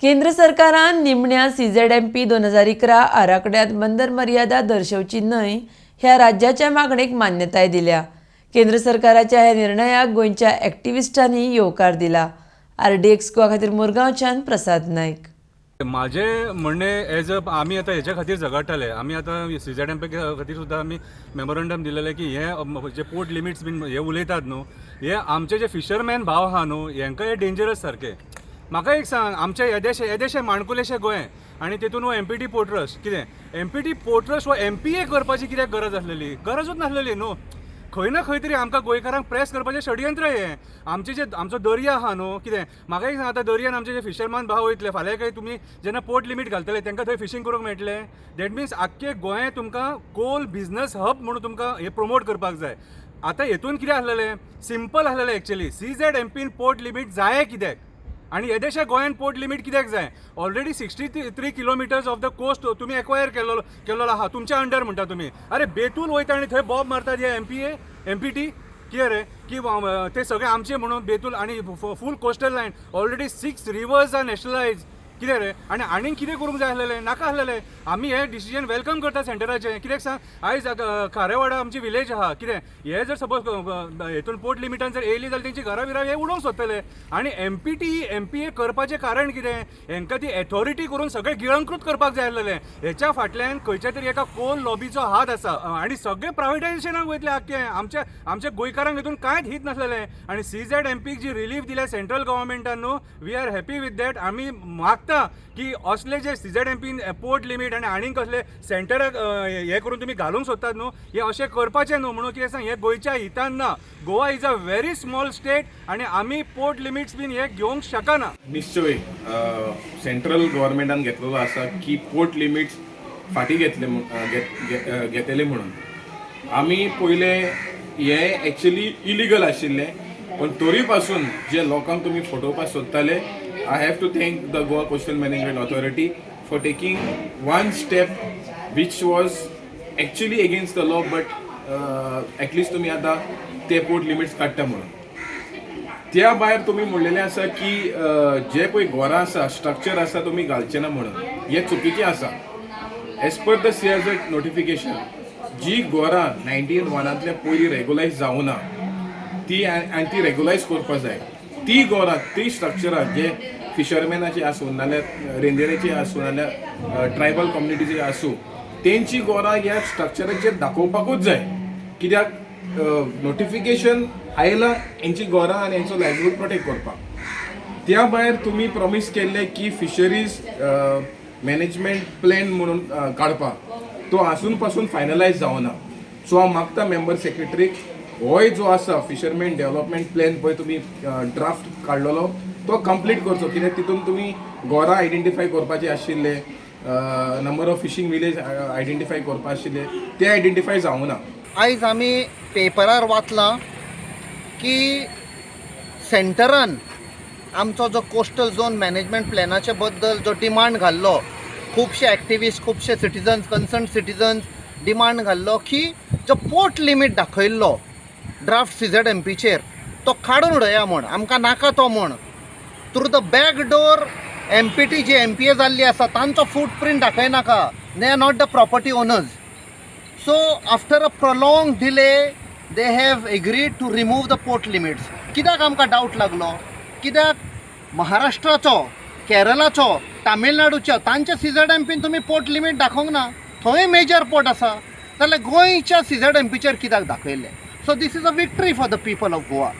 केंद्र सरकारान निमण्या CZMP 2011 आराखड्यात बंदर मर्यादा दर्शवची न्हय ह्या राज्याच्या मागणेक मान्यताय दिल्या। केंद्र सरकाराच्या ह्या निर्णयाक गोंयच्या ॲक्टिव्हिस्टांनी येवकार दिला। RDX गोवा खातीर मुरगांवच्यान प्रसाद नायक। माझे म्हणणे एज अ आम्ही आता हेच्या खातीर झगडटाले। आम्ही आता CZMP खातीर सुद्दां आम्ही मेमोरंडम दिलेले की हे जे पोर्ट लिमिट्स बीन हे उलयतात न्हू, हे आमचे जे फिशरमॅन भाव आहा न्हू, हेंकां हे डेंजरस सारके। म्हाका एक सांग, आमचे येदेशे माणकुलेशे गोंय आनी तेतून हो MPT पोर्ट ट्रस्ट कितें MPT पोर्ट ट्रस्ट हो MPA करपाची कित्याक गरज आसलेली? गरजूच नासलेली न्हू। खंय ना खंय तरी आमकां गोंयकारांक प्रेस करपाचें षडयंत्र हें। आमचो दर्या आहा न्हू, कितें म्हाका एक सांग, आतां दर्यान आमचे जे फिशरमॅन भाव वयतले, फाल्यां काही तुमी जेन्ना पोर्ट लिमीट घालतले तेंकां थंय फिशींग करूंक मेळटलें। दॅट मिन्स आख्खे गोंय तुमकां कोल बिझनस हब म्हणून तुमकां हे प्रमोट करपाक जाय। आतां हेतून कितें आसलेलें, सिंपल आसलेलें एक्चुअली, CZMPन पोर्ट लिमीट जाय कित्याक आनी येदेशा गोंयान पोर्ट लिमीट कित्याक जाय? Already 63 kilometres of the coast तुमी एक्वायर केलेलो आहा, तुमच्या अंडर म्हणटा तुमी। अरे बेतूल वयता आनी थंय बॉब मारतात हे MPT कितें रे? की ते सगळे आमचे म्हणून बेतूल आनी full coastal line already 6 rivers are nationalise कितें रे? आनी कितें करूंक जाय आसलेलें? नाका आसलेलें। आमी हे डिसिजन वेलकम करता सेंटराचें। कित्याक सांग, आयज खारेवाडा आमची विलेज आहा, कितें हे जर सपोज हेतून पोर्ट लिमिटान जर येयली जाल्यार तेंची घरां बिरां हे उडोवंक सोदतले। आनी MPA करपाचें कारण कितें? हेंकां ती ऑथॉरिटी करून सगळें गिळंकृत करपाक जाय आसलेलें। हेच्या फाटल्यान खंयच्या तरी एका कोल लॉबीचो हात आसा आनी सगळें प्रायवेटायझेशनाक वयतलें आख्खें। आमच्या गोंयकारांक हितून कांयच हित नासलेलें। आनी CZMPक जी रिलीफ दिल्या सेंट्रल गव्हर्मेंटान न्हू, we are happy with that. आमी की असले जे CZMP पोर्ट लिमीट आनी कसले सेंटराक हे करून तुमी घालूंक सोदतात न्हू, हे अशें करपाचें न्हू। म्हणून कितें सांग, हे गोंयच्या हितान ना। Goa is a very small state आनी आमी पोर्ट लिमिट्स बीन हे घेवंक शकना। निश्चय सेंट्रल गव्हर्मेंटान घेतलेलो आसा की पोर्ट लिमिट्स फाटी घेतले म्हणून। आमी पयले हे एक्चुअली इलिगल आशिल्ले, पण तरी पासून जे लोकांक तुमी फटोवपाक सोदताले, I have to thank the Goa Coastal Management Authority for taking one step which was actually against the law, but at least तुम्ही आता ते पोर्ट लिमिट्स काडटा म्हणून। त्या भायर तुम्ही म्हणलेले आसा की जे पळय घरां आसा, स्ट्रक्चर आसा, तुम्ही घालचे ना म्हणून, हे चुकीचें आसा। As per the CRZ notification, जी घरां 1901तल्या पयलीं रेग्युलायज जावना ती आनी ती रेग्युलायज करपा जाय। ती घरां, ती स्ट्रक्चरां जे फिशरमॅनाची आसूं नाल्यार रेंदेराची आसूं नाल्यार ट्रायबल कम्युनिटीची आसूं, तेंची घरां ह्या स्ट्रक्चराचेर दाखोवपाकूच जाय। कित्याक नोटिफिकेशन आयलां हेंची घरां आनी हेंचो लायव्हलीहूड प्रोटेक्ट करपाक। त्या भायर तुमी प्रॉमिस केल्ले की फिशरीज मॅनेजमेंट प्लॅन म्हणून काडपाक, तो आजून पासून फायनलायज जावना। सो हांव मागता मेंबर सेक्रेटरीक, होय जो आसा फिशरमॅन डेव्हलपमेंट प्लॅन पळय तुमी ड्राफ्ट काडलेलो, तो कंप्लीट करचो। कित्याक तितून तुमी घरां आयडेंटिफाय करपाचे आशिल्ले, number of fishing village identify करपा आशिल्ले, ते आयडेंटिफाय जावना। आयज आमी पेपरार वाचलां की सेंटरान आमचो जो कोस्टल झोन मॅनेजमेंट प्लॅनाचे बद्दल जो डिमांड घाल्लो, खुबशे एक्टिविस्ट, खुबशे सिटिजन्स, कन्सर्न सिटिजन्स डिमांड घाल्लो की जो पोर्ट लिमीट दाखयल्लो ड्राफ्ट CZMPचेर तो काडून उडया म्हण, आमकां नाका तो म्हण। Through the back door MPT जी MPA जाल्ली आसा तांचो फूटप्रिंट दाखयनाका, they are not the property owners. So after a prolong delay they have agreed to remove the port limits. कित्याक आमकां डावट लागलो? कित्याक महाराष्ट्राचो, केरळाचो, तामिळनाडूचो तांच्या CZMPन तुमी पोर्ट लिमीट दाखोवंक ना। थंय मेजर पोर्ट आसा, जाल्यार गोंयच्या CZMPचेर कित्याक दाखयलें? So this is a victory for the people of Goa.